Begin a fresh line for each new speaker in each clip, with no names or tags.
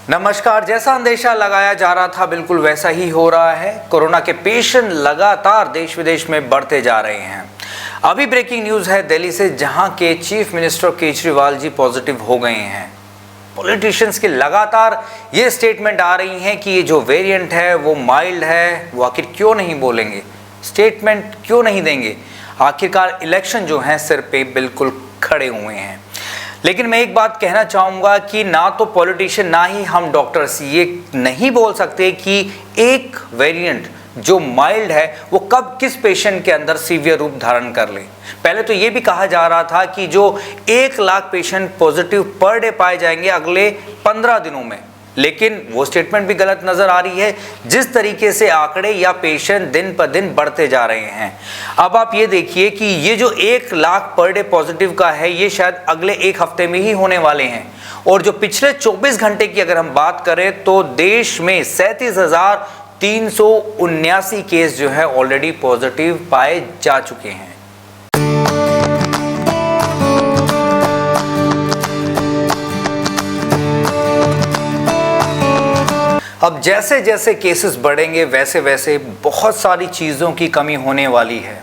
नमस्कार। जैसा अंदेशा लगाया जा रहा था बिल्कुल वैसा ही हो रहा है। कोरोना के पेशेंट लगातार देश विदेश में बढ़ते जा रहे हैं। अभी ब्रेकिंग न्यूज है दिल्ली से, जहां के chief minister Kejriwal ji positive हो गए हैं। पॉलिटिशियंस की लगातार ये स्टेटमेंट आ रही हैं कि ये जो वेरिएंट है वो माइल्ड है। वो आखिर क्यों नहीं बोलेंगे, स्टेटमेंट क्यों नहीं देंगे? आखिरकार इलेक्शन जो है सिर पे बिल्कुल खड़े हुए हैं। लेकिन मैं एक बात कहना चाहूँगा कि ना तो पॉलिटिशियन ना ही हम डॉक्टर्स ये नहीं बोल सकते कि एक वेरिएंट जो माइल्ड है वो कब किस पेशेंट के अंदर सीवियर रूप धारण कर ले। पहले तो ये भी कहा जा रहा था कि जो 1 lakh patient positive per day पाए जाएंगे अगले 15 दिनों में, लेकिन वो स्टेटमेंट भी गलत नजर आ रही है जिस तरीके से आंकड़े या पेशेंट दिन पर दिन बढ़ते जा रहे हैं। अब आप ये देखिए कि ये जो 1 लाख पर डे पॉजिटिव का है ये शायद अगले 1 हफ्ते में ही होने वाले हैं। और जो पिछले 24 घंटे की अगर हम बात करें तो देश में 37,379 केस जो है ऑलरेडी पॉजिटिव पाए जा चुके हैं। अब जैसे जैसे केसेस बढ़ेंगे वैसे वैसे बहुत सारी चीज़ों की कमी होने वाली है।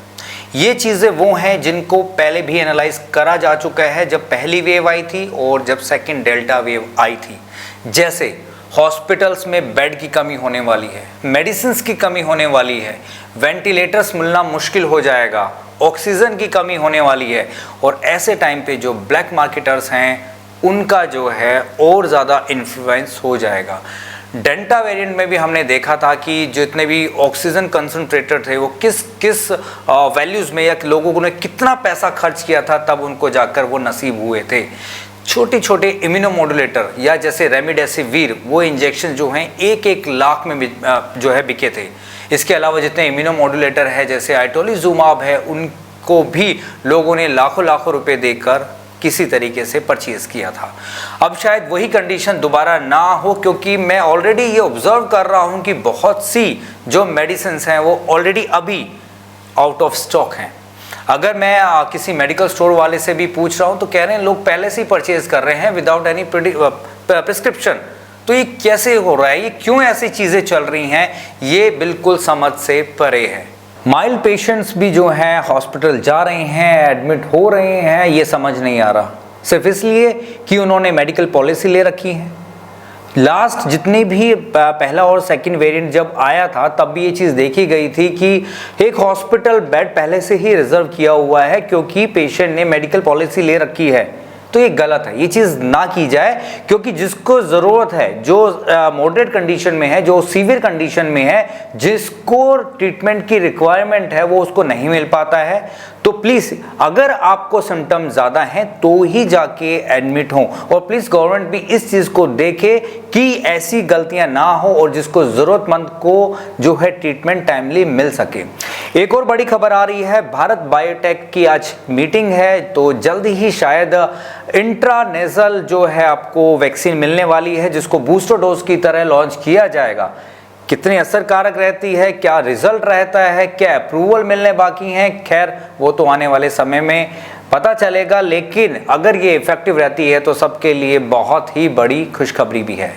ये चीज़ें वो हैं जिनको पहले भी एनालाइज करा जा चुका है, जब पहली वेव आई थी और जब सेकंड डेल्टा वेव आई थी। जैसे हॉस्पिटल्स में बेड की कमी होने वाली है, मेडिसिन्स की कमी होने वाली है, वेंटिलेटर्स मिलना मुश्किल हो जाएगा, ऑक्सीजन की कमी होने वाली है। और ऐसे टाइम पे जो ब्लैक मार्केटर्स हैं उनका जो है और ज़्यादा इन्फ्लुएंस हो जाएगा। डेल्टा वेरिएंट में भी हमने देखा था कि जितने भी ऑक्सीजन कंसंट्रेटर थे वो किस किस वैल्यूज़ में या लोगों ने कितना पैसा खर्च किया था तब उनको जाकर वो नसीब हुए थे। छोटे छोटे इम्यूनोमोडुलेटर या जैसे रेमडेसिविर वो इंजेक्शन जो हैं 1-1 लाख में जो है बिके थे। इसके अलावा जितने इम्यूनोमोडुलेटर है जैसे आइटोलिजुमाब है उनको भी लोगों ने लाखों लाखों रुपए देकर किसी तरीके से परचेज किया था। अब शायद वही कंडीशन दोबारा ना हो, क्योंकि मैं ऑलरेडी ये ऑब्जर्व कर रहा हूँ कि बहुत सी जो मेडिसिन्स हैं वो ऑलरेडी अभी आउट ऑफ स्टॉक हैं। अगर मैं किसी मेडिकल स्टोर वाले से भी पूछ रहा हूँ तो कह रहे हैं लोग पहले से ही परचेज कर रहे हैं विदाउट एनी प्रिस्क्रिप्शन। तो ये कैसे हो रहा है, ये क्यों ऐसी चीज़ें चल रही हैं, ये बिल्कुल समझ से परे है। माइल्ड पेशेंट्स भी जो हैं हॉस्पिटल जा रहे हैं, एडमिट हो रहे हैं, ये समझ नहीं आ रहा, सिर्फ इसलिए कि उन्होंने मेडिकल पॉलिसी ले रखी है। लास्ट जितने भी पहला और सेकंड वेरिएंट जब आया था तब भी ये चीज़ देखी गई थी कि एक हॉस्पिटल बेड पहले से ही रिजर्व किया हुआ है क्योंकि पेशेंट ने मेडिकल पॉलिसी ले रखी है। तो ये गलत है, ये चीज़ ना की जाए, क्योंकि जिसको ज़रूरत है, जो मॉडरेट कंडीशन में है, जो सीवियर कंडीशन में है, जिसको ट्रीटमेंट की रिक्वायरमेंट है वो उसको नहीं मिल पाता है। तो प्लीज़ अगर आपको सिम्टम ज़्यादा हैं तो ही जाके एडमिट हो। और प्लीज़ गवर्नमेंट भी इस चीज़ को देखे कि ऐसी गलतियां ना हो और जिसको ज़रूरतमंद को जो है ट्रीटमेंट टाइमली मिल सके। एक और बड़ी खबर आ रही है, भारत बायोटेक की आज मीटिंग है तो जल्दी ही शायद इंट्रानेजल जो है आपको वैक्सीन मिलने वाली है जिसको बूस्टर डोज की तरह लॉन्च किया जाएगा। कितनी असरकारक रहती है, क्या रिजल्ट रहता है, क्या अप्रूवल मिलने बाकी हैं, खैर वो तो आने वाले समय में पता चलेगा। लेकिन अगर ये इफेक्टिव रहती है तो सबके लिए बहुत ही बड़ी खुशखबरी भी है।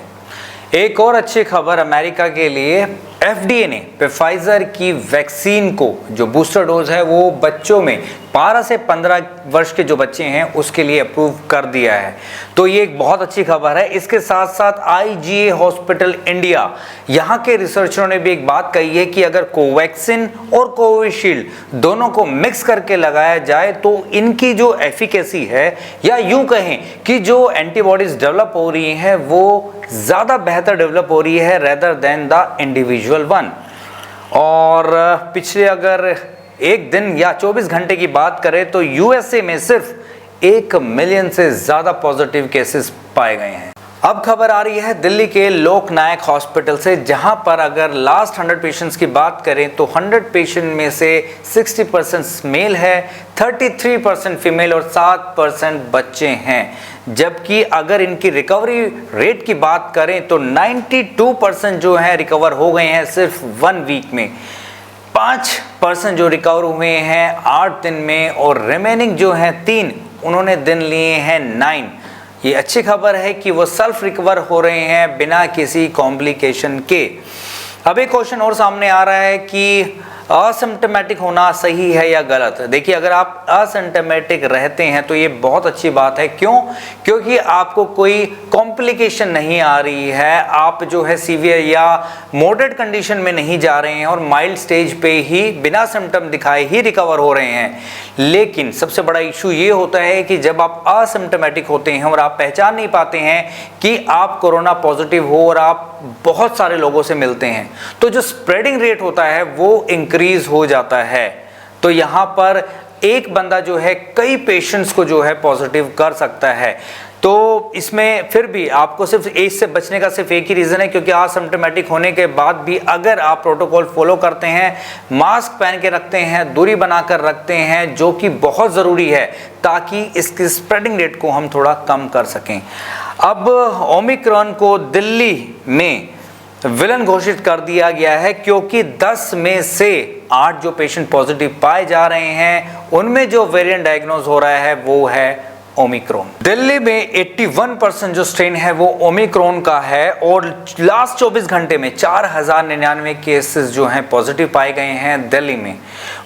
एक और अच्छी खबर अमेरिका के लिए, FDA ने फाइजर की वैक्सीन को जो बूस्टर डोज है वो बच्चों में 12 से 15 वर्ष के जो बच्चे हैं उसके लिए अप्रूव कर दिया है। तो ये एक बहुत अच्छी खबर है। इसके साथ साथ IGA हॉस्पिटल इंडिया, यहाँ के रिसर्चरों ने भी एक बात कही है कि अगर कोवैक्सिन और कोविशील्ड दोनों को मिक्स करके लगाया जाए तो इनकी जो एफिकेसी है, या यूं कहें कि जो एंटीबॉडीज डेवलप हो रही हैं वो ज़्यादा बेहतर डेवलप हो रही है rather than the individual one. और पिछले अगर एक दिन या 24 घंटे की बात करें तो USA में सिर्फ 1 मिलियन से ज़्यादा पॉजिटिव केसेस पाए गए हैं। अब खबर आ रही है दिल्ली के लोकनायक हॉस्पिटल से, जहां पर अगर लास्ट 100 पेशेंट्स की बात करें तो 100 पेशेंट में से 60% मेल है, 33% फीमेल और 7% बच्चे हैं। जबकि अगर इनकी रिकवरी रेट की बात करें तो 92% जो है रिकवर हो गए हैं सिर्फ 1 वीक में। 5% जो रिकवर हुए हैं 8 दिन में, और रिमेनिंग जो है 3 उन्होंने दिन लिए हैं 9। ये अच्छी खबर है कि वो सेल्फ रिकवर हो रहे हैं बिना किसी कॉम्प्लिकेशन के। अब एक क्वेश्चन और सामने आ रहा है कि असिम्टोमेटिक होना सही है या गलत। देखिए, अगर आप असिम्टोमेटिक रहते हैं तो ये बहुत अच्छी बात है। क्यों? क्योंकि आपको कोई कॉम्प्लिकेशन नहीं आ रही है, आप जो है सीवियर या मॉडरेट कंडीशन में नहीं जा रहे हैं और माइल्ड स्टेज पे ही बिना सिम्टम दिखाए ही रिकवर हो रहे हैं। लेकिन सबसे बड़ा इशू ये होता है कि जब आप असिम्टोमेटिक होते हैं और आप पहचान नहीं पाते हैं कि आप कोरोना पॉजिटिव हो और आप बहुत सारे लोगों से मिलते हैं, तो जो स्प्रेडिंग रेट होता है वो इंक्रीज हो जाता है। तो यहाँ पर एक बंदा जो है कई पेशेंट्स को जो है पॉजिटिव कर सकता है। तो इसमें फिर भी आपको सिर्फ एज से बचने का सिर्फ एक ही रीज़न है, क्योंकि असिम्टोमेटिक होने के बाद भी अगर आप प्रोटोकॉल फॉलो करते हैं, मास्क पहन के रखते हैं, दूरी बनाकर रखते हैं, जो कि बहुत ज़रूरी है ताकि इसकी स्प्रेडिंग रेट को हम थोड़ा कम कर सकें। अब ओमिक्रॉन को दिल्ली में विलन घोषित कर दिया गया है, क्योंकि 10 में से 8 जो पेशेंट पॉजिटिव पाए जा रहे हैं उनमें जो वेरिएंट डायग्नोज हो रहा है वो है ओमिक्रॉन। दिल्ली में 81% जो स्ट्रेन है वो ओमिक्रॉन का है और लास्ट 24 घंटे में 4099 केसेस जो हैं पॉजिटिव पाए गए हैं दिल्ली में।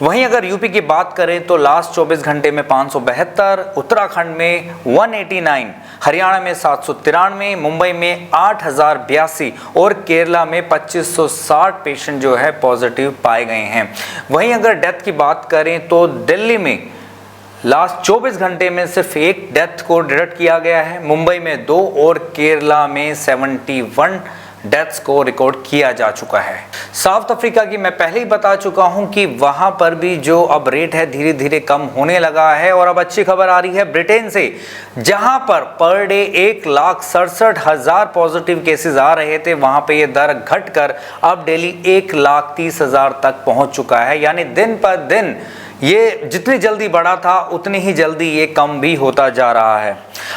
वहीं अगर यूपी की बात करें तो लास्ट 24 घंटे में 572, उत्तराखंड में 189, हरियाणा में 793, मुंबई में 8082 और केरला में 2560 पेशेंट जो है पॉजिटिव पाए गए हैं। वहीं अगर डेथ की बात करें तो दिल्ली में लास्ट 24 घंटे में सिर्फ एक डेथ को डिटेक्ट किया गया है, मुंबई में 2 और केरला में 71 डेथ्स को रिकॉर्ड किया जा चुका है। साउथ अफ्रीका की मैं पहले ही बता चुका हूं कि वहां पर भी जो अब रेट है धीरे धीरे कम होने लगा है। और अब अच्छी खबर आ रही है ब्रिटेन से, जहां पर डे 1,67,000 पॉजिटिव केसेस आ रहे थे, वहां पे ये दर घटकर अब डेली 1,30,000 तक पहुंच चुका है। यानी दिन पर दिन ये जितनी जल्दी बढ़ा था उतनी ही जल्दी ये कम भी होता जा रहा है।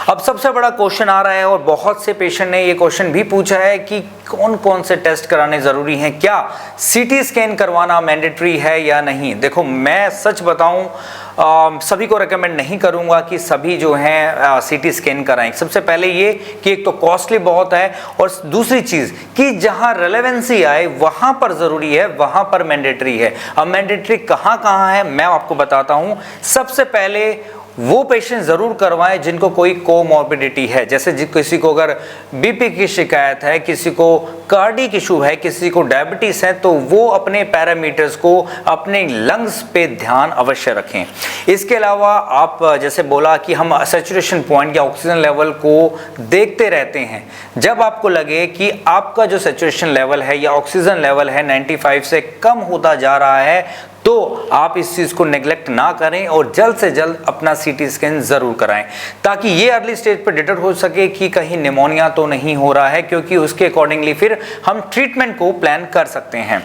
अब सबसे बड़ा क्वेश्चन आ रहा है और बहुत से पेशेंट ने ये क्वेश्चन भी पूछा है कि कौन कौन से टेस्ट कराने ज़रूरी हैं, क्या सीटी स्कैन करवाना मैंडेटरी है या नहीं। देखो, मैं सच बताऊं सभी को रेकमेंड नहीं करूंगा कि सभी जो हैं सीटी स्कैन कराएं। सबसे पहले ये कि एक तो कॉस्टली बहुत है और दूसरी चीज़ कि जहां रेलेवेंसी आए वहां पर ज़रूरी है, वहां पर मैंडेटरी है। अब मैंडेटरी कहाँ कहाँ है मैं आपको बताता हूं। सबसे पहले वो पेशेंट ज़रूर करवाएं जिनको कोई कोमॉर्बिडिटी है, जैसे किसी को अगर बीपी की शिकायत है, किसी को कार्डियक इशू है, किसी को डायबिटीज़ है, तो वो अपने पैरामीटर्स को, अपने लंग्स पे ध्यान अवश्य रखें। इसके अलावा आप जैसे बोला कि हम सैचुरेशन पॉइंट या ऑक्सीजन लेवल को देखते रहते हैं। जब आपको लगे कि आपका जो सैचुरेशन लेवल है या ऑक्सीजन लेवल है 95 से कम होता जा रहा है, तो आप इस चीज़ को नेग्लेक्ट ना करें और जल्द से जल्द अपना सीटी स्कैन ज़रूर कराएं, ताकि ये अर्ली स्टेज पर डिटेक्ट हो सके कि कहीं निमोनिया तो नहीं हो रहा है, क्योंकि उसके अकॉर्डिंगली फिर हम ट्रीटमेंट को प्लान कर सकते हैं।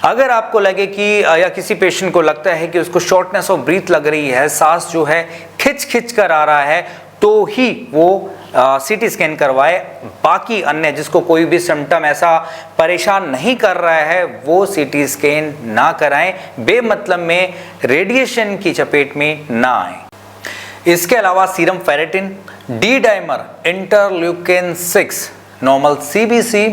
अगर आपको लगे कि या किसी पेशेंट को लगता है कि उसको शॉर्टनेस ऑफ ब्रीथ लग रही है, सांस जो है खिंच कर आ रहा है, तो ही वो सीटी स्कैन करवाए। बाकी अन्य जिसको कोई भी सिम्टम ऐसा परेशान नहीं कर रहा है वो सीटी स्कैन ना कराएं, बेमतलब में रेडिएशन की चपेट में ना आए। इसके अलावा serum ferritin, D dimer, interleukin 6, normal CBC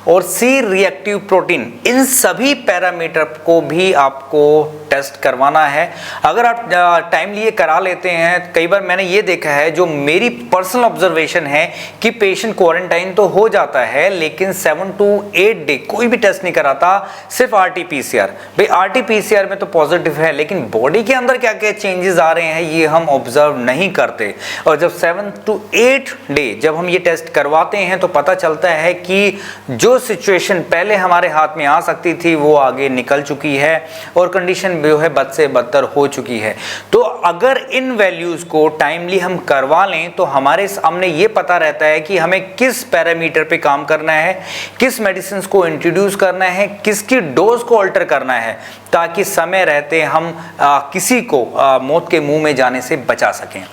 और सी रिएक्टिव प्रोटीन, इन सभी पैरामीटर को भी आपको टेस्ट करवाना है। अगर आप टाइम लिए करा लेते हैं, कई बार मैंने ये देखा है, जो मेरी पर्सनल ऑब्जर्वेशन है कि पेशेंट क्वारंटाइन तो हो जाता है लेकिन 7 to 8 डे कोई भी टेस्ट नहीं कराता, सिर्फ RT-PCR। भाई RT-PCR में तो पॉजिटिव है, लेकिन बॉडी के अंदर क्या क्या चेंजेस आ रहे हैं ये हम ऑब्जर्व नहीं करते। और जब 7 to 8 डे जब हम ये टेस्ट करवाते हैं तो पता चलता है कि जो सिचुएशन पहले हमारे हाथ में आ सकती थी वो आगे निकल चुकी है और कंडीशन जो है बद से बदतर हो चुकी है। तो अगर इन वैल्यूज को टाइमली हम करवा लें तो हमारे सामने ये पता रहता है कि हमें किस पैरामीटर पे काम करना है, किस मेडिसिन को इंट्रोड्यूस करना है, किसकी डोज को अल्टर करना है, ताकि समय रहते हम किसी को मौत के मुंह में जाने से बचा सकें।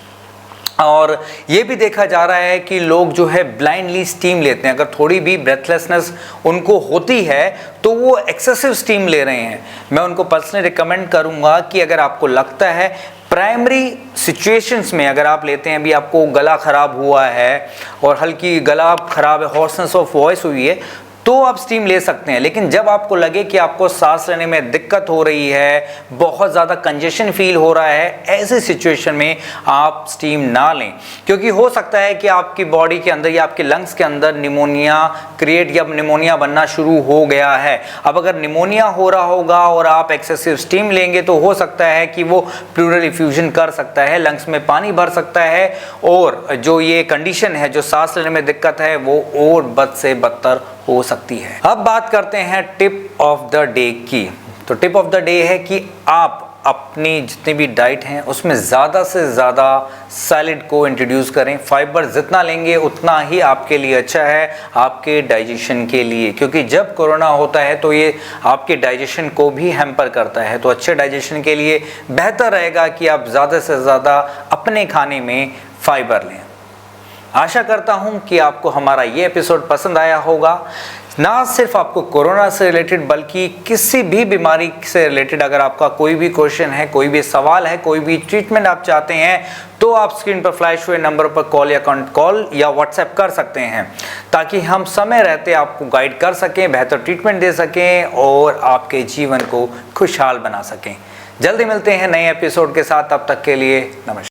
और ये भी देखा जा रहा है कि लोग जो है ब्लाइंडली स्टीम लेते हैं। अगर थोड़ी भी ब्रेथलेसनेस उनको होती है तो वो एक्सेसिव स्टीम ले रहे हैं। मैं उनको पर्सनली रिकमेंड करूंगा कि अगर आपको लगता है प्राइमरी सिचुएशंस में अगर आप लेते हैं, अभी आपको गला खराब हुआ है और हल्की गला खराब है, हॉर्सनेस ऑफ वॉइस हुई है, तो आप स्टीम ले सकते हैं। लेकिन जब आपको लगे कि आपको सांस लेने में दिक्कत हो रही है, बहुत ज़्यादा कंजेशन फील हो रहा है, ऐसे सिचुएशन में आप स्टीम ना लें, क्योंकि हो सकता है कि आपकी बॉडी के अंदर या आपके लंग्स के अंदर निमोनिया क्रिएट या निमोनिया बनना शुरू हो गया है। अब अगर निमोनिया हो रहा होगा और आप एक्सेसिव स्टीम लेंगे तो हो सकता है कि वो प्लूरल इफ्यूजन कर सकता है, लंग्स में पानी भर सकता है, और जो ये कंडीशन है, जो सांस लेने में दिक्कत है, वो और बद से बदतर हो सकती है। अब बात करते हैं टिप ऑफ द डे की। तो टिप ऑफ द डे है कि आप अपनी जितनी भी डाइट हैं उसमें ज़्यादा से ज़्यादा सैलेड को इंट्रोड्यूस करें। फाइबर जितना लेंगे उतना ही आपके लिए अच्छा है, आपके डाइजेशन के लिए, क्योंकि जब कोरोना होता है तो ये आपके डाइजेशन को भी हैम्पर करता है। तो अच्छे डाइजेशन के लिए बेहतर रहेगा कि आप ज़्यादा से ज़्यादा अपने खाने में फाइबर लें। आशा करता हूं कि आपको हमारा ये एपिसोड पसंद आया होगा। ना सिर्फ आपको कोरोना से रिलेटेड बल्कि किसी भी बीमारी से रिलेटेड अगर आपका कोई भी क्वेश्चन है, कोई भी सवाल है, कोई भी ट्रीटमेंट आप चाहते हैं, तो आप स्क्रीन पर फ्लैश हुए नंबर पर कॉल या व्हाट्सएप कर सकते हैं, ताकि हम समय रहते आपको गाइड कर सकें, बेहतर ट्रीटमेंट दे सकें और आपके जीवन को खुशहाल बना सकें। जल्दी मिलते हैं नए एपिसोड के साथ, तब तक के लिए नमस्कार।